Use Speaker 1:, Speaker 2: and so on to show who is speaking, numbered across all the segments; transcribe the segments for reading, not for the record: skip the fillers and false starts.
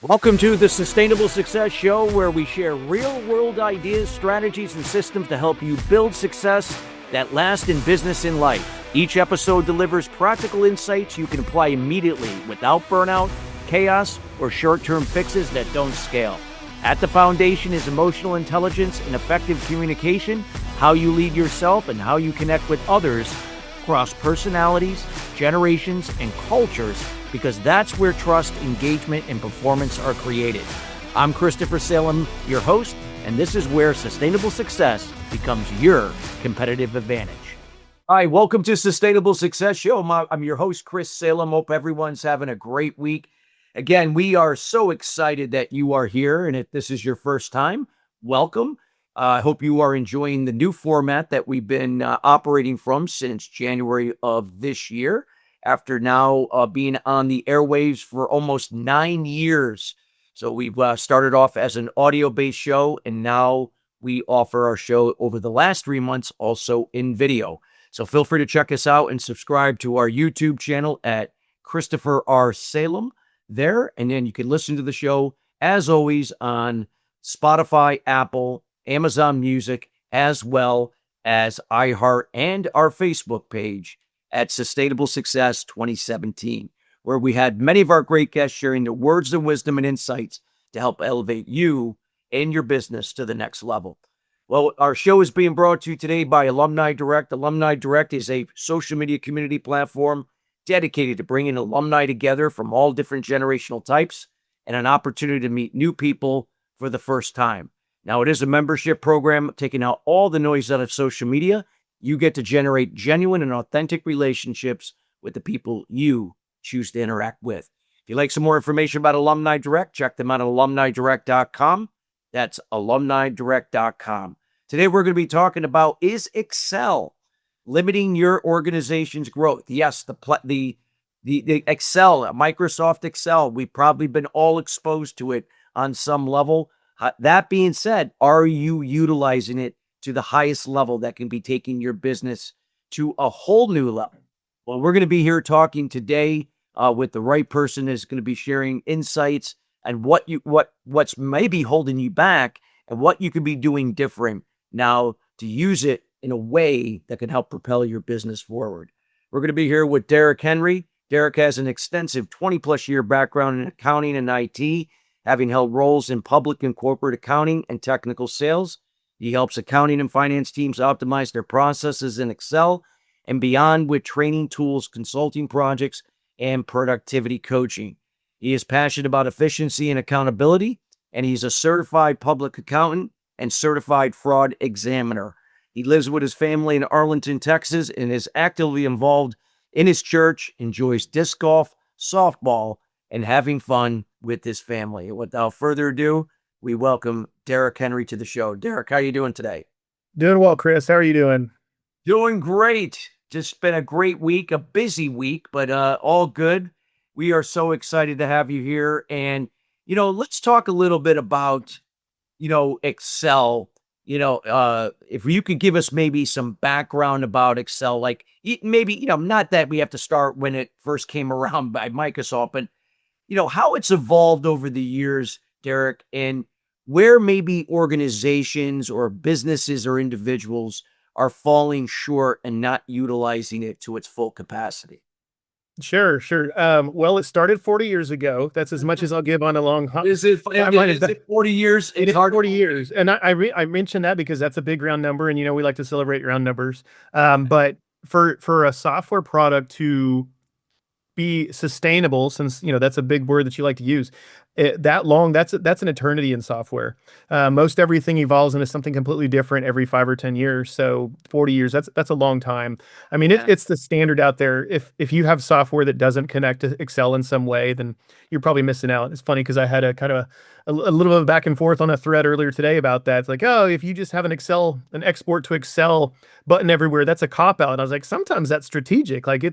Speaker 1: Welcome to the Sustainable Success Show, where we share real-world ideas, strategies, and systems to help you build success that lasts in business and life. Each episode delivers practical insights you can apply immediately without burnout, chaos, or short-term fixes that don't scale. At the foundation is emotional intelligence and effective communication, how you lead yourself and how you connect with others across personalities, generations, and cultures, because that's where trust, engagement, and performance are created. I'm Christopher Salem, your host, and this is where sustainable success becomes your competitive advantage. All right, welcome to Sustainable Success Show. I'm your host, Chris Salem. Hope everyone's having a great week. Again, we are so excited that you are here, and if this is your first time, welcome. I hope you are enjoying the new format that we've been operating from since January of this year, after now being on the airwaves for almost 9 years. So we've started off as an audio-based show, and now we offer our show over the last 3 months also in video. So feel free to check us out and subscribe to our YouTube channel at Christopher R. Salem there, and then you can listen to the show, as always, on Spotify, Apple, Amazon Music, as well as iHeart, and our Facebook page at Sustainable Success 2017, where we had many of our great guests sharing their words of wisdom and insights to help elevate you and your business to the next level. Well, our show is being brought to you today by Alumni Direct. Alumni Direct is a social media community platform dedicated to bringing alumni together from all different generational types and an opportunity to meet new people for the first time. Now, it is a membership program taking out all the noise out of social media. You get to generate genuine and authentic relationships with the people you choose to interact with. If you'd like some more information about Alumni Direct, check them out at alumnidirect.com. That's alumnidirect.com. Today, we're going to be talking about, is Excel limiting your organization's growth? Yes, the Excel, Microsoft Excel, we've probably been all exposed to it on some level. That being said, are you utilizing it to the highest level that can be taking your business to a whole new level? Well, we're going to be here talking today with the right person that's going to be sharing insights and what's maybe holding you back and what you could be doing different now to use it in a way that can help propel your business forward. We're going to be here with Derek Henry. Derek has an extensive 20-plus year background in accounting and IT, having held roles in public and corporate accounting and technical sales. He helps accounting and finance teams optimize their processes in Excel and beyond with training tools, consulting projects, and productivity coaching. He is passionate about efficiency and accountability, and he's a certified public accountant and certified fraud examiner. He lives with his family in Arlington, Texas, and is actively involved in his church, enjoys disc golf, softball, and having fun with his family. Without further ado, we welcome Derek Henry to the show. Derek, how are you doing today?
Speaker 2: Doing well, Chris. How are you doing?
Speaker 1: Doing great. Just been a great week, a busy week, but all good. We are so excited to have you here. And, let's talk a little bit about, Excel. If you could give us maybe some background about Excel, like maybe, not that we have to start when it first came around by Microsoft, but, how it's evolved over the years, Derek, and where maybe organizations or businesses or individuals are falling short and not utilizing it to its full capacity.
Speaker 2: Sure. Well, it started 40 years ago. That's as much as I'll give on a long
Speaker 1: Is it 40 years?
Speaker 2: It's hard 40 years. And I mentioned that because that's a big round number, and we like to celebrate round numbers. But for a software product to be sustainable, since that's a big word that you like to use, that's an eternity in software. Most everything evolves into something completely different every 5 or 10 years. So 40 years, that's a long time. I mean, it's the standard out there. If you have software that doesn't connect to Excel in some way, then you're probably missing out. It's funny because I had a kind of a little bit of back and forth on a thread earlier today about that. It's like, oh, if you just have an export to Excel button everywhere, that's a cop out. And I was like, sometimes that's strategic. Like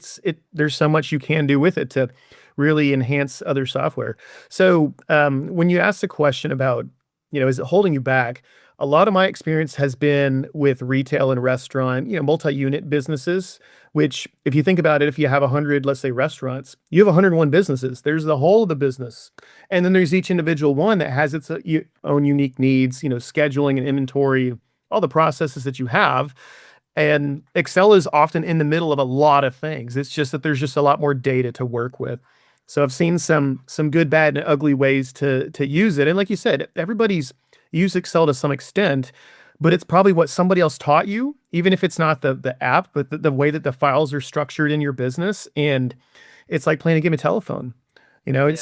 Speaker 2: there's so much you can do with it to really enhance other software. So when you ask the question about, is it holding you back? A lot of my experience has been with retail and restaurant, multi-unit businesses, which if you think about it, if you have 100, let's say restaurants, you have 101 businesses. There's the whole of the business. And then there's each individual one that has its own unique needs, scheduling and inventory, all the processes that you have. And Excel is often in the middle of a lot of things. It's just that there's just a lot more data to work with. So I've seen some good, bad, and ugly ways to use it. And like you said, everybody's used Excel to some extent, but it's probably what somebody else taught you, even if it's not the app, but the way that the files are structured in your business. And it's like playing a game of telephone.
Speaker 1: Yeah.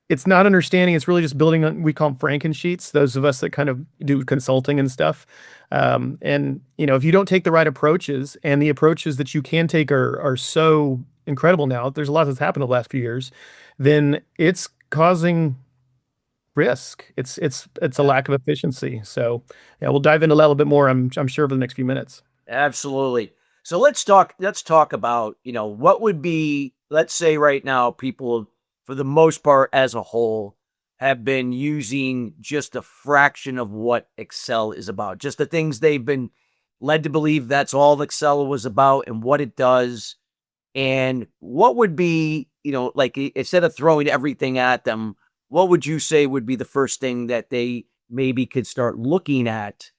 Speaker 2: It's not understanding. It's really just building on, we call them Frankensheets, those of us that kind of do consulting and stuff. And if you don't take the right approaches, and the approaches that you can take are so incredible now, there's a lot that's happened in the last few years, then it's causing risk. It's a lack of efficiency. So yeah, we'll dive into that a little bit more, I'm sure, over the next few minutes.
Speaker 1: Absolutely. So let's talk about, what would be, let's say right now, people for the most part as a whole have been using just a fraction of what Excel is about. Just the things they've been led to believe that's all Excel was about and what it does. And what would be, like instead of throwing everything at them, what would you say would be the first thing that they maybe could start looking at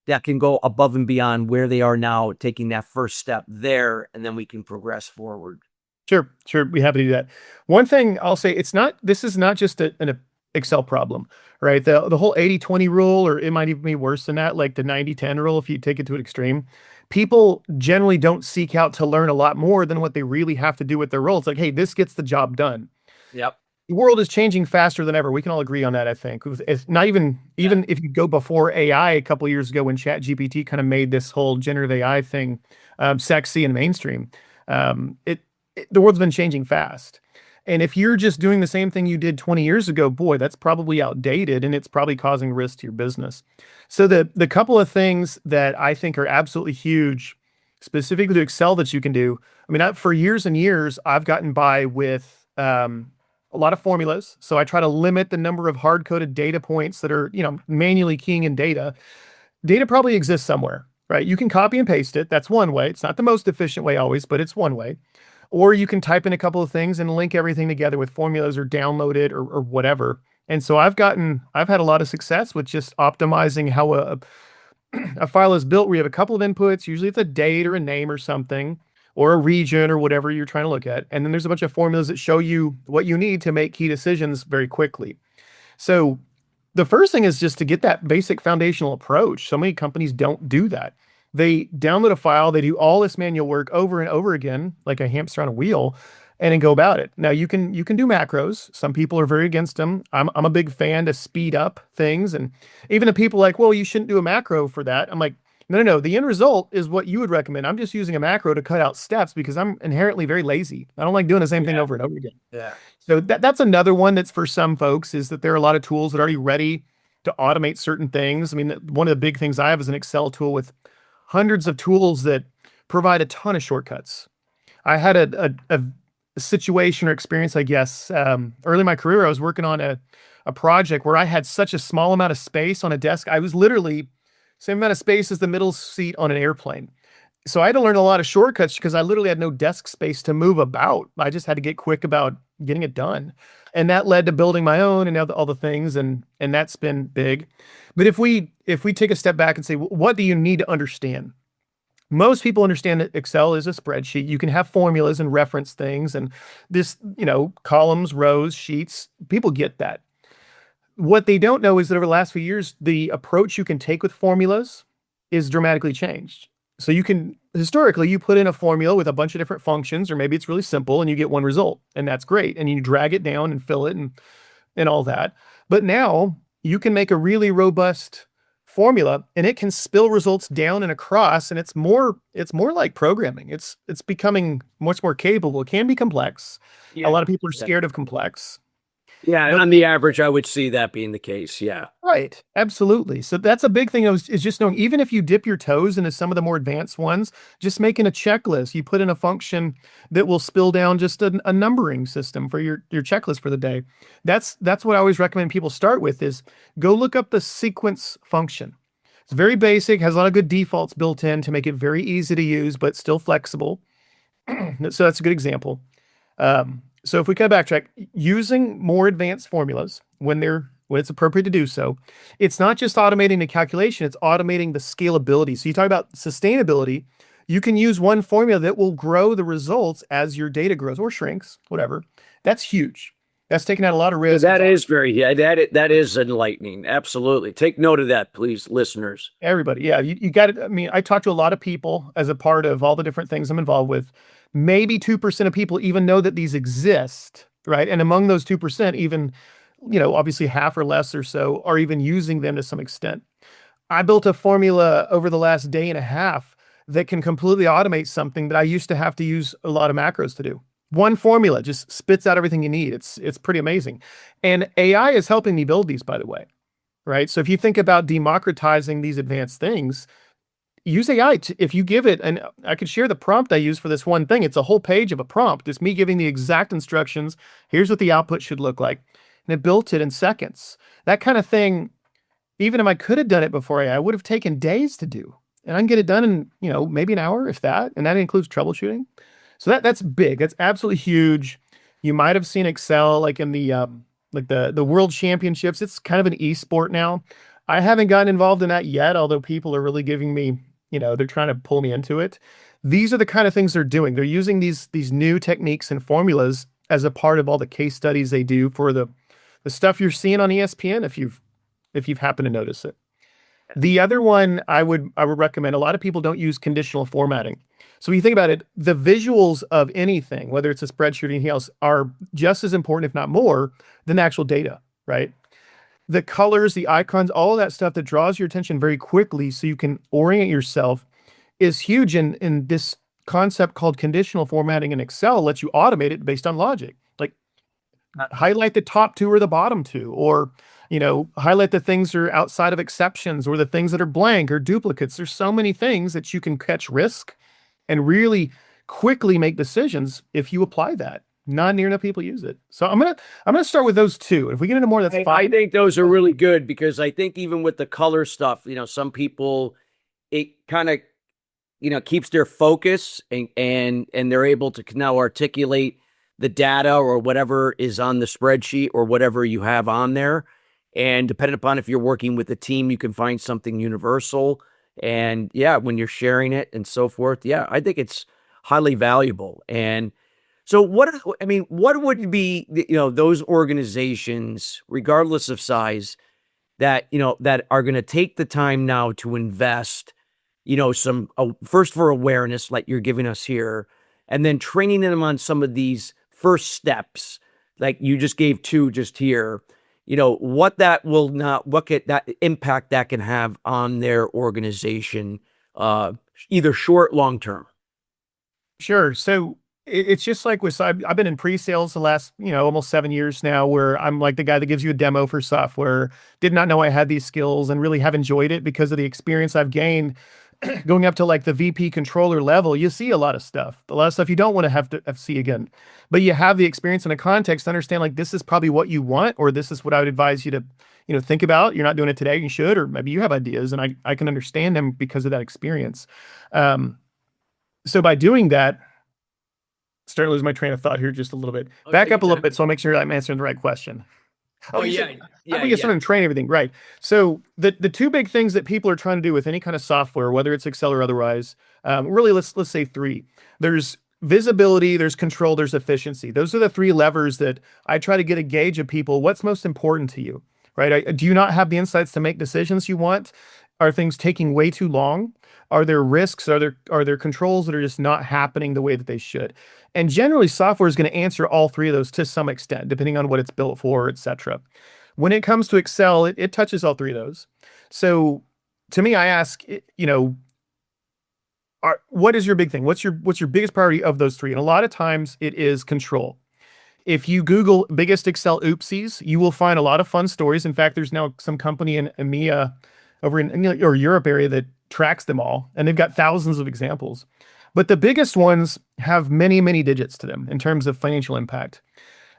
Speaker 1: that can go above and beyond where they are now, taking that first step there, and then we can progress forward?
Speaker 2: Sure. We happy to do that. One thing I'll say, this is not just an Excel problem, right? The whole 80/20 rule, or it might even be worse than that, like the 90/10 rule, if you take it to an extreme. People generally don't seek out to learn a lot more than what they really have to do with their role. It's like, hey, this gets the job done.
Speaker 1: Yep.
Speaker 2: The world is changing faster than ever. We can all agree on that, I think. It's not even if you go before AI a couple of years ago, when ChatGPT kind of made this whole generative AI thing sexy and mainstream. The world's been changing fast. And if you're just doing the same thing you did 20 years ago, boy, that's probably outdated, and it's probably causing risk to your business. So the couple of things that I think are absolutely huge, specifically to Excel, that you can do. I mean, for years and years, I've gotten by with a lot of formulas. So I try to limit the number of hard-coded data points that are, manually keying in data. Data probably exists somewhere, right? You can copy and paste it. That's one way. It's not the most efficient way always, but it's one way. Or you can type in a couple of things and link everything together with formulas, or download it, or whatever. And so I've had a lot of success with just optimizing how a file is built, where you have a couple of inputs. Usually it's a date or a name or something, or a region, or whatever you're trying to look at. And then there's a bunch of formulas that show you what you need to make key decisions very quickly. So the first thing is just to get that basic foundational approach. So many companies don't do that. They download a file, they do all this manual work over and over again, like a hamster on a wheel, and then go about it. Now you can do macros. Some people are very against them. I'm a big fan to speed up things. And even the people like, well, you shouldn't do a macro for that. I'm like, no. The end result is what you would recommend. I'm just using a macro to cut out steps because I'm inherently very lazy. I don't like doing the same thing over and over again.
Speaker 1: Yeah.
Speaker 2: So that's another one that's for some folks, is that there are a lot of tools that are already ready to automate certain things. I mean, one of the big things I have is an Excel tool with hundreds of tools that provide a ton of shortcuts. I had a situation or experience, I guess, early in my career. I was working on a project where I had such a small amount of space on a desk. I was literally same amount of space as the middle seat on an airplane. So I had to learn a lot of shortcuts because I literally had no desk space to move about. I just had to get quick about getting it done. And that led to building my own and all the things, and that's been big. But if we take a step back and say, what do you need to understand? Most people understand that Excel is a spreadsheet. You can have formulas and reference things, and this, columns, rows, sheets. People get that. What they don't know is that over the last few years, the approach you can take with formulas is dramatically changed. So historically, you put in a formula with a bunch of different functions, or maybe it's really simple and you get one result, and that's great. And you drag it down and fill it and all that. But now you can make a really robust formula, and it can spill results down and across, and it's more like programming. It's becoming much more capable. It can be complex.
Speaker 1: Yeah.
Speaker 2: A lot of people are scared of complex.
Speaker 1: Yeah, on the average, I would see that being the case. Yeah.
Speaker 2: Right. Absolutely. So that's a big thing is just knowing, even if you dip your toes into some of the more advanced ones, just making a checklist. You put in a function that will spill down just a numbering system for your checklist for the day. That's what I always recommend people start with is go look up the sequence function. It's very basic, has a lot of good defaults built in to make it very easy to use, but still flexible. So that's a good example. So if we kind of backtrack, using more advanced formulas when it's appropriate to do so, it's not just automating the calculation, it's automating the scalability. So you talk about sustainability, you can use one formula that will grow the results as your data grows or shrinks, whatever. That's huge. That's taking out a lot of risk.
Speaker 1: That is very, yeah, that is enlightening. Absolutely. Take note of that, please, listeners.
Speaker 2: Everybody, yeah, you got it. I mean, I talk to a lot of people as a part of all the different things I'm involved with. Maybe 2% of people even know that these exist, right? And among those 2%, even, obviously half or less or so are even using them to some extent. I built a formula over the last day and a half that can completely automate something that I used to have to use a lot of macros to do. One formula just spits out everything you need. It's pretty amazing. And AI is helping me build these, by the way, right? So if you think about democratizing these advanced things, use AI. If you give it, and I could share the prompt I use for this one thing. It's a whole page of a prompt. It's me giving the exact instructions. Here's what the output should look like. And it built it in seconds. That kind of thing, even if I could have done it before AI, would have taken days to do. And I can get it done in, maybe an hour, if that. And that includes troubleshooting. So that's big. That's absolutely huge. You might have seen Excel like in the World Championships. It's kind of an e-sport now. I haven't gotten involved in that yet, although people are really giving me, they're trying to pull me into it. These are the kind of things they're doing. They're using these new techniques and formulas as a part of all the case studies they do for the stuff you're seeing on ESPN, if you've happened to notice it. The other one I would recommend, a lot of people don't use conditional formatting. So when you think about it, the visuals of anything, whether it's a spreadsheet or anything else, are just as important, if not more, than the actual data, right? The colors, the icons, all of that stuff that draws your attention very quickly so you can orient yourself is huge. In this concept called conditional formatting in Excel lets you automate it based on logic. Like highlight the top two or the bottom two, or highlight the things that are outside of exceptions or the things that are blank or duplicates. There's so many things that you can catch risk and really quickly make decisions if you apply that. Not near enough people use it. So I'm gonna start with those two. If we get into more, that's fine.
Speaker 1: I think those are really good because I think even with the color stuff, some people, it kind of, keeps their focus and they're able to now articulate the data or whatever is on the spreadsheet or whatever you have on there. And depending upon if you're working with a team, you can find something universal. And yeah, when you're sharing it and so forth, yeah, I think it's highly valuable. And so what would be, those organizations, regardless of size, that, that are going to take the time now to invest, some, first for awareness, like you're giving us here, and then training them on some of these first steps, like you just gave two just here, what that impact that can have on their organization, either short, long term.
Speaker 2: Sure. So it's just like I've been in pre-sales the last, almost 7 years now, where I'm like the guy that gives you a demo for software, did not know I had these skills and really have enjoyed it because of the experience I've gained going up to like the VP controller level. You see a lot of stuff you don't want to have to see again, but you have the experience and a context to understand like, this is probably what you want, or this is what I would advise you to, think about. You're not doing it today, you should, or maybe you have ideas, and I can understand them because of that experience. So by doing that, starting to lose my train of thought here just a little bit. Back up a little bit so I'll make sure I'm answering the right question.
Speaker 1: Oh, yeah.
Speaker 2: How do we get someone to train everything? Right. So the two big things that people are trying to do with any kind of software, whether it's Excel or otherwise, really let's say three. There's visibility, there's control, there's efficiency. Those are the three levers that I try to get a gauge of people. What's most important to you, right? Do you not have the insights to make decisions you want? Are things taking way too long? Are there risks? Are there controls that are just not happening the way that they should? And generally, software is going to answer all three of those to some extent, depending on what it's built for, et cetera. When it comes to Excel, it touches all three of those. So to me, I ask, what is your big thing? What's your biggest priority of those three? And a lot of times it is control. If you Google biggest Excel oopsies, you will find a lot of fun stories. In fact, there's now some company in EMEA over in or Europe area that tracks them all, and they've got thousands of examples. But the biggest ones have many, many digits to them in terms of financial impact.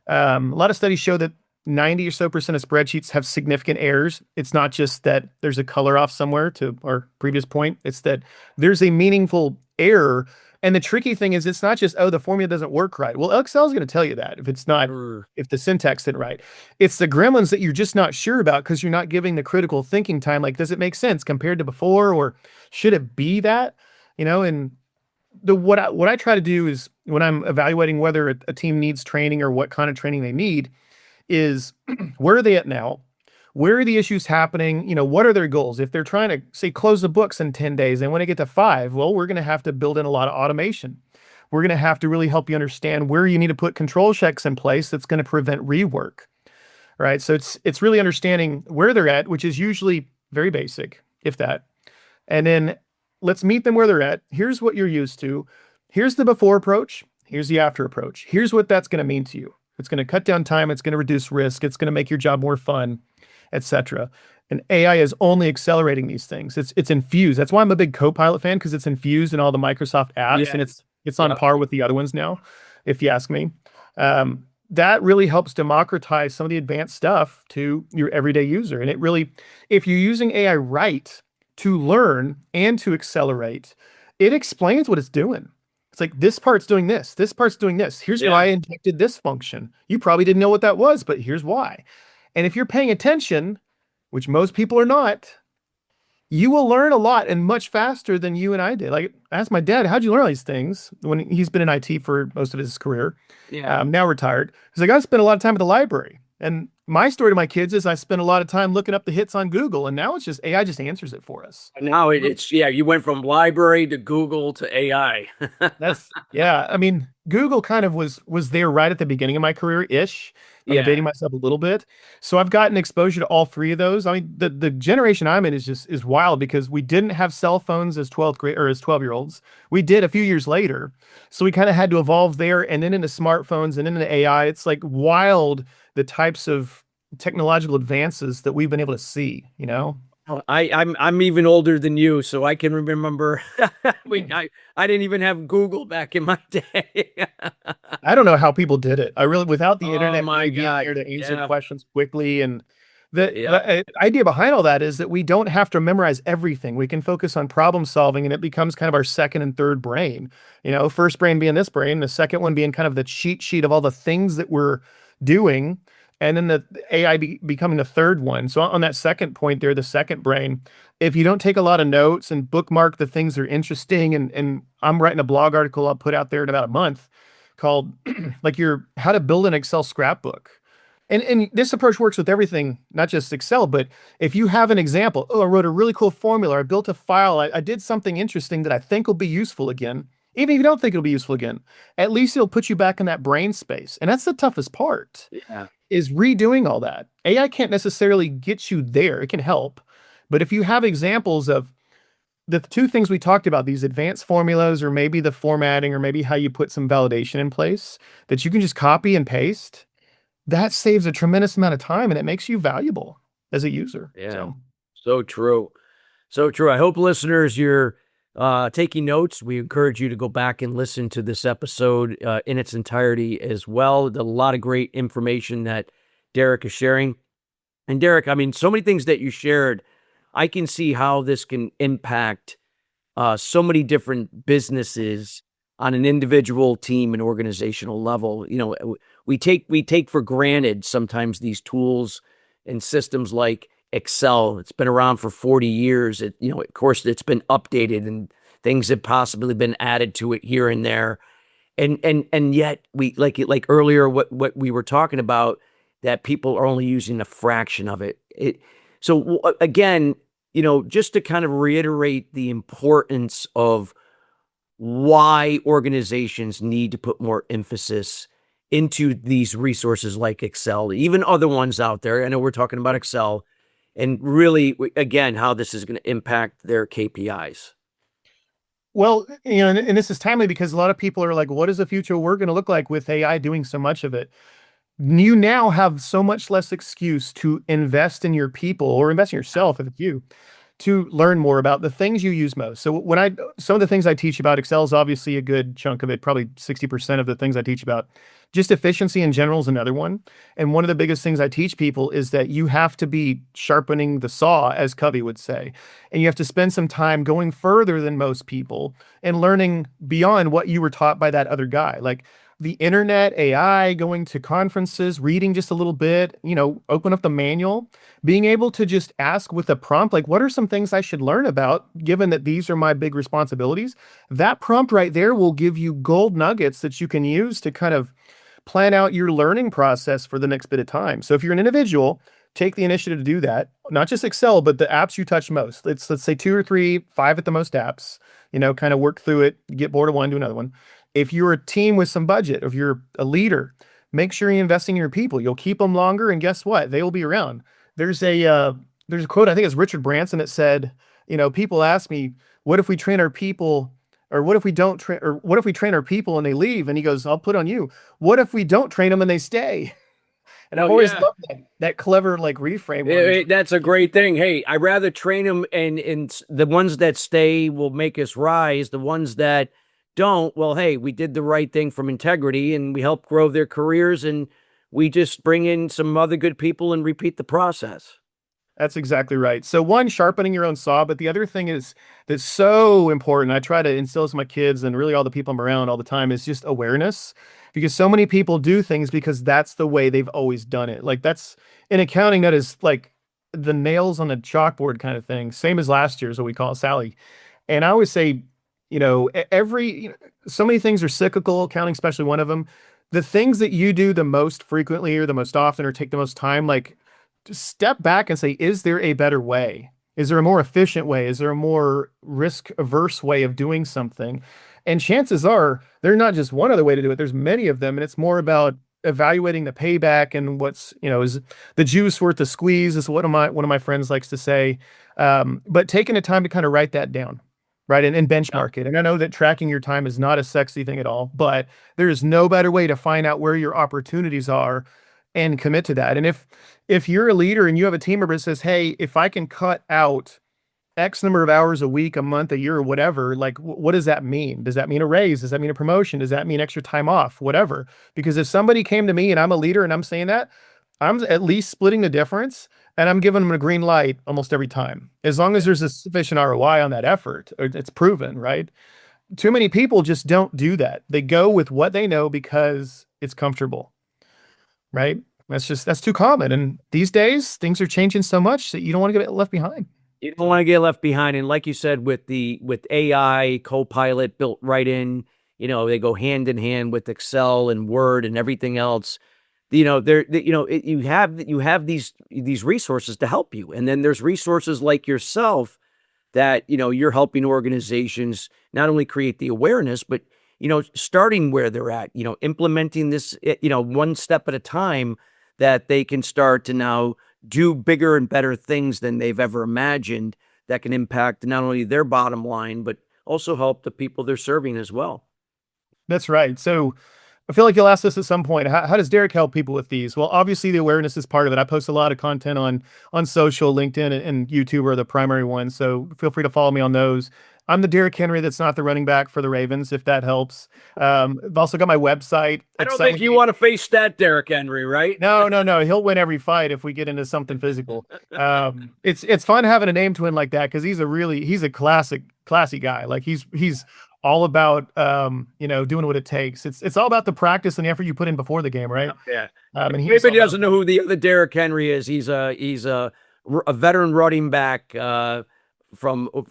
Speaker 2: A lot of studies show that 90 or so percent of spreadsheets have significant errors. It's not just that there's a color off somewhere, to our previous point. It's that there's a meaningful error. And the tricky thing is, it's not just, oh, the formula doesn't work right. Well, Excel is going to tell you that if it's not, if the syntax isn't right. It's the gremlins that you're just not sure about because you're not giving the critical thinking time. Like, does it make sense compared to before, or should it be that? And what I try to do is, when I'm evaluating whether a team needs training or what kind of training they need, is where are they at now? Where are the issues happening? What are their goals? If they're trying to, say, close the books in 10 days, and when they get to 5, well, we're going to have to build in a lot of automation. We're going to have to really help you understand where you need to put control checks in place that's going to prevent rework, right? So it's really understanding where they're at, which is usually very basic, if that. And then let's meet them where they're at. Here's what you're used to. Here's the before approach. Here's the after approach. Here's what that's going to mean to you. It's going to cut down time. It's going to reduce risk. It's going to make your job more fun, etc. And AI is only accelerating these things. It's infused. That's why I'm a big Copilot fan, because it's infused in all the Microsoft apps, and it's on par with the other ones now, if you ask me. That really helps democratize some of the advanced stuff to your everyday user. And it really, if you're using AI right to learn and to accelerate, it explains what it's doing. It's like, this part's doing this. This part's doing this. Here's why I injected this function. You probably didn't know what that was, but here's why. And if you're paying attention, which most people are not, you will learn a lot and much faster than you and I did. Like, I asked my dad, how'd you learn all these things? When he's been in IT for most of his career, now retired. He's like, I spent a lot of time at the library. And my story to my kids is I spent a lot of time looking up the hits on Google, and now it's just AI just answers it for us.
Speaker 1: Now it's you went from library to Google to AI.
Speaker 2: I mean, Google kind of was there right at the beginning of my career-ish. I'm debating myself a little bit. So I've gotten exposure to all three of those. I mean, the generation I'm in is wild, because we didn't have cell phones as 12th grade or as 12-year-olds. We did a few years later. So we kind of had to evolve there, and then into smartphones, and then into AI. It's like wild, the types of technological advances that we've been able to see,
Speaker 1: I'm even older than you, so I can remember. I didn't even have Google back in my day.
Speaker 2: I don't know how people did it. I really, without the internet,
Speaker 1: being
Speaker 2: here to answer questions quickly. And the idea behind all that is that we don't have to memorize everything. We can focus on problem solving, and it becomes kind of our second and third brain. First brain being this brain, the second one being kind of the cheat sheet of all the things that we're doing, and then the AI becoming the third one. So on that second point there, the second brain, if you don't take a lot of notes and bookmark the things that are interesting, and I'm writing a blog article I'll put out there in about a month called like how to build an Excel scrapbook. And this approach works with everything, not just Excel, but if you have an example, I wrote a really cool formula, I built a file, I did something interesting that I think will be useful again. Even if you don't think it'll be useful again, at least it'll put you back in that brain space. And that's the toughest part, is redoing all that. AI can't necessarily get you there. It can help. But if you have examples of the two things we talked about, these advanced formulas, or maybe the formatting, or maybe how you put some validation in place that you can just copy and paste, that saves a tremendous amount of time, and it makes you valuable as a user.
Speaker 1: So true. So true. I hope, listeners, you're taking notes. We encourage you to go back and listen to this episode in its entirety as well. A lot of great information that Derek is sharing. And Derek, I mean, so many things that you shared, I can see how this can impact so many different businesses on an individual, team, and organizational level. We take for granted sometimes these tools and systems like Excel. It's been around for 40 years. Of course, it's been updated, and things have possibly been added to it here and there. And yet we like earlier what we were talking about, that people are only using a fraction of it. So again, just to kind of reiterate the importance of why organizations need to put more emphasis into these resources like Excel, even other ones out there. I know we're talking about Excel, and really, again, how this is going to impact their KPIs.
Speaker 2: Well, and this is timely because a lot of people are like, what is the future we're going to look like with AI doing so much of it? you now have so much less excuse to invest in your people or invest in yourself if it's you to learn more about the things you use most. So some of the things I teach about, Excel is obviously a good chunk of it, probably 60% of the things I teach about. Just efficiency in general is another one. And one of the biggest things I teach people is that you have to be sharpening the saw, as Covey would say. And you have to spend some time going further than most people and learning beyond what you were taught by that other guy. Like the internet, AI, going to conferences, reading just a little bit, open up the manual, being able to just ask with a prompt, like, what are some things I should learn about, given that these are my big responsibilities? That prompt right there will give you gold nuggets that you can use to kind of plan out your learning process for the next bit of time. So if you're an individual, take the initiative to do that. Not just Excel, but the apps you touch most. Let's say 2 or 3, 5 at the most apps, kind of work through it, get bored of one, do another one. If you're a team with some budget, if you're a leader, make sure you're investing in your people. You'll keep them longer, and guess what? They will be around. There's a quote, I think it's Richard Branson, that said, people ask me, what if we train our people, or what if we don't train, or what if we train our people and they leave? And he goes, I'll put on you. What if we don't train them and they stay? And I've
Speaker 1: Oh
Speaker 2: always
Speaker 1: yeah.
Speaker 2: loved that clever like reframe one.
Speaker 1: That's a great thing. Hey, I'd rather train them, and the ones that stay will make us rise. The ones that don't, well, hey, we did the right thing from integrity, and we help grow their careers, and we just bring in some other good people and repeat the process.
Speaker 2: That's exactly right. So one, sharpening your own saw, but the other thing is that's so important. I try to instill this in my kids and really all the people I'm around all the time is just awareness, because so many people do things because that's the way they've always done it. Like that's in accounting, that is like the nails on a chalkboard kind of thing. Same as last year is what we call it, Sally. And I always say, so many things are cyclical, accounting, especially one of them. The things that you do the most frequently or the most often or take the most time, like just step back and say, is there a better way? Is there a more efficient way? Is there a more risk averse way of doing something? And chances are there's not just one other way to do it. There's many of them. And it's more about evaluating the payback and is the juice worth the squeeze, is what one of my friends likes to say. But taking the time to kind of write that down, right? And benchmark it. And I know that tracking your time is not a sexy thing at all, but there is no better way to find out where your opportunities are and commit to that. And if you're a leader and you have a team member that says, hey, if I can cut out X number of hours a week, a month, a year, or whatever, like what does that mean? Does that mean a raise? Does that mean a promotion? Does that mean extra time off? Whatever. Because if somebody came to me and I'm a leader and I'm saying that, I'm at least splitting the difference and I'm giving them a green light almost every time. As long as there's a sufficient ROI on that effort, it's proven, right? Too many people just don't do that. They go with what they know because it's comfortable, right? That's too common. And these days things are changing so much that you don't want to get left behind.
Speaker 1: You don't want to get left behind. And like you said, with AI, Copilot built right in, they go hand in hand with Excel and Word and everything else. You have these resources to help you. And then there's resources like yourself that, you're helping organizations not only create the awareness, but, starting where they're at, implementing this, one step at a time, that they can start to now do bigger and better things than they've ever imagined, that can impact not only their bottom line, but also help the people they're serving as well.
Speaker 2: That's right. So I feel like you'll ask this at some point. How does Derek help people with these? Well, obviously the awareness is part of it. I post a lot of content on social, LinkedIn and YouTube are the primary ones. So feel free to follow me on those. I'm the Derrick Henry that's not the running back for the Ravens, if that helps. I've also got my website.
Speaker 1: I don't think you want to face that Derrick Henry, right?
Speaker 2: No. He'll win every fight if we get into something physical. It's fun having a name twin like that because he's a classy guy. Like he's all about doing what it takes. It's all about the practice and the effort you put in before the game, right?
Speaker 1: Yeah.
Speaker 2: And
Speaker 1: Maybe he doesn't know who the other Derrick Henry is. He's a veteran running back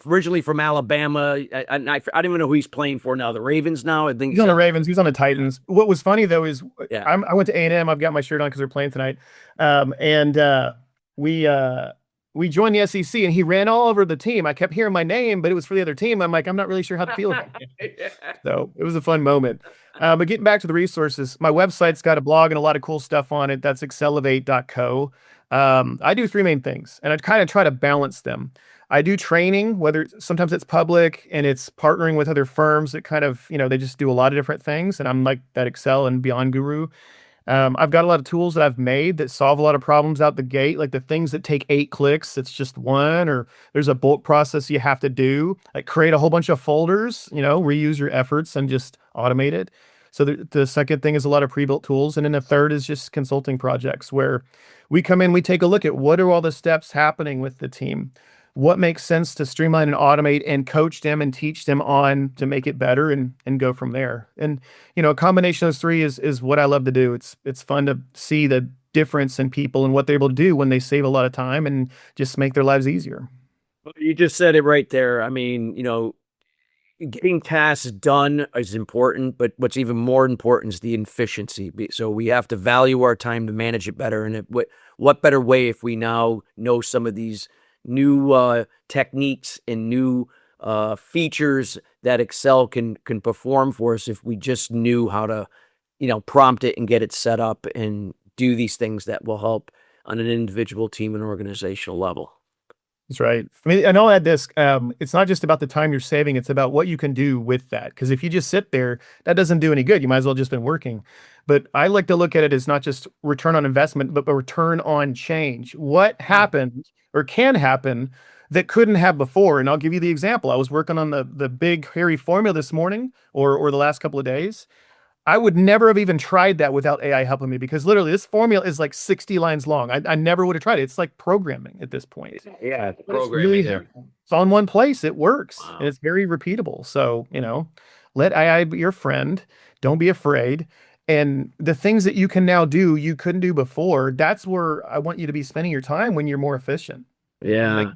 Speaker 1: originally from Alabama. I don't even know who he's playing for now. The Ravens now. I think
Speaker 2: he's on the Ravens. He's on the Titans. What was funny though is I went to A&M. I've got my shirt on because they're playing tonight. We joined the SEC and he ran all over the team. I kept hearing my name, but it was for the other team. I'm like, I'm not really sure how to feel about it. So it was a fun moment. But getting back to the resources, my website's got a blog and a lot of cool stuff on it. That's accelerate.co. I do 3 main things and I kind of try to balance them. I do training, whether sometimes it's public and it's partnering with other firms that kind of, they just do a lot of different things. And I'm like that Excel and Beyond guru. I've got a lot of tools that I've made that solve a lot of problems out the gate, like the things that take 8 clicks, it's just one, or there's a bulk process you have to do, like create a whole bunch of folders, reuse your efforts and just automate it. So the second thing is a lot of pre-built tools. And then the third is just consulting projects where we come in, we take a look at what are all the steps happening with the team. What makes sense to streamline and automate and coach them and teach them on to make it better and go from there. And a combination of those three is what I love to do. It's fun to see the difference in people and what they're able to do when they save a lot of time and just make their lives easier.
Speaker 1: Well, you just said it right there. I mean, getting tasks done is important, but what's even more important is the efficiency. So we have to value our time to manage it better. And what better way if we now know some of these new techniques and new features that Excel can perform for us if we just knew how to, prompt it and get it set up and do these things that will help on an individual, team, and organizational level.
Speaker 2: That's right. I mean, and I'll add this, it's not just about the time you're saving, it's about what you can do with that. Because if you just sit there, that doesn't do any good. You might as well just been working. But I like to look at it as not just return on investment, but a return on change. What happened or can happen that couldn't have before? And I'll give you the example. I was working on the big hairy formula this morning or the last couple of days. I would never have even tried that without AI helping me, because literally this formula is like 60 lines long. I never would have tried it. It's like programming at this point.
Speaker 1: Yeah,
Speaker 2: But it's really there. It's on one place. It works.
Speaker 1: Wow.
Speaker 2: And it's very repeatable. So, let AI be your friend. Don't be afraid. And the things that you can now do, you couldn't do before. That's where I want you to be spending your time when you're more efficient.
Speaker 1: Yeah.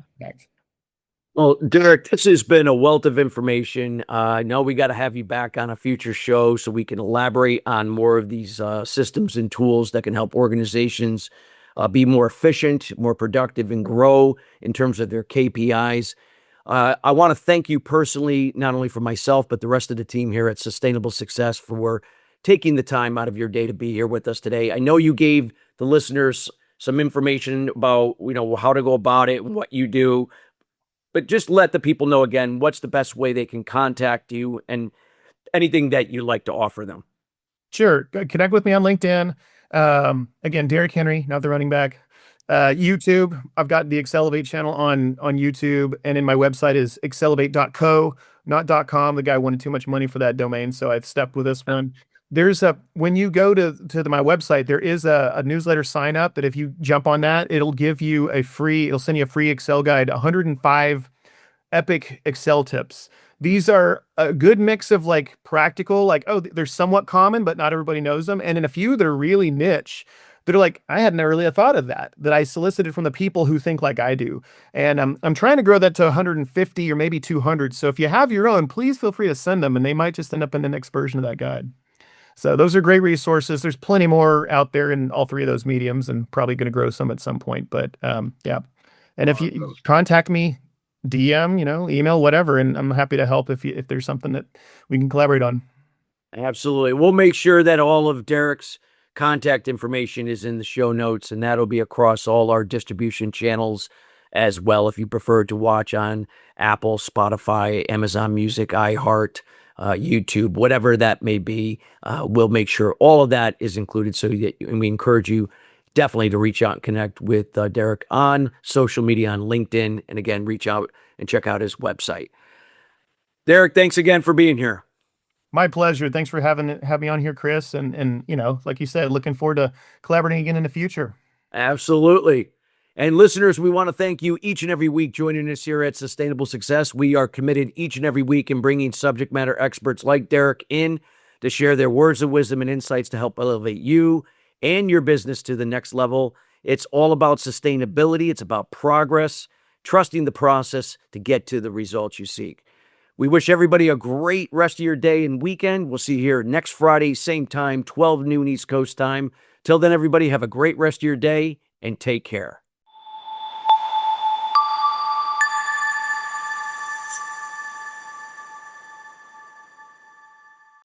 Speaker 1: Well, Derek, this has been a wealth of information. I know we got to have you back on a future show so we can elaborate on more of these systems and tools that can help organizations be more efficient, more productive, and grow in terms of their KPIs. I want to thank you personally, not only for myself, but the rest of the team here at Sustainable Success for taking the time out of your day to be here with us today. I know you gave the listeners some information about, how to go about it, what you do. But just let the people know again, what's the best way they can contact you and anything that you'd like to offer them.
Speaker 2: Sure. Connect with me on LinkedIn. Again, Derrick Henry, not the running back. YouTube, I've got the Accelerate channel on YouTube, and then my website is accelerate.co, not .com. The guy wanted too much money for that domain, so I've stepped with this one. When you go to my website, there is a newsletter sign up that if you jump on that, it'll send you a free Excel guide, 105 epic Excel tips. These are a good mix of like practical, they're somewhat common, but not everybody knows them. And in a few that are really niche, that are like, I hadn't really thought of that I solicited from the people who think like I do. And I'm trying to grow that to 150 or maybe 200. So if you have your own, please feel free to send them, and they might just end up in the next version of that guide. So those are great resources. There's plenty more out there in all three of those mediums, and probably going to grow some at some point. But yeah. And if you contact me, DM, email, whatever, and I'm happy to help if there's something that we can collaborate on.
Speaker 1: Absolutely. We'll make sure that all of Derrick's contact information is in the show notes, and that'll be across all our distribution channels as well. If you prefer to watch on Apple, Spotify, Amazon Music, iHeart, YouTube, whatever that may be, we'll make sure all of that is included. And we encourage you definitely to reach out and connect with Derrick on social media, on LinkedIn, and again, reach out and check out his website. Derrick, thanks again for being here.
Speaker 2: My pleasure. Thanks for having me on here, Chris. And like you said, looking forward to collaborating again in the future.
Speaker 1: Absolutely. And listeners, we want to thank you each and every week joining us here at Sustainable Success. We are committed each and every week in bringing subject matter experts like Derrick in to share their words of wisdom and insights to help elevate you and your business to the next level. It's all about sustainability. It's about progress, trusting the process to get to the results you seek. We wish everybody a great rest of your day and weekend. We'll see you here next Friday, same time, 12 noon East Coast time. Till then, everybody, have a great rest of your day and take care.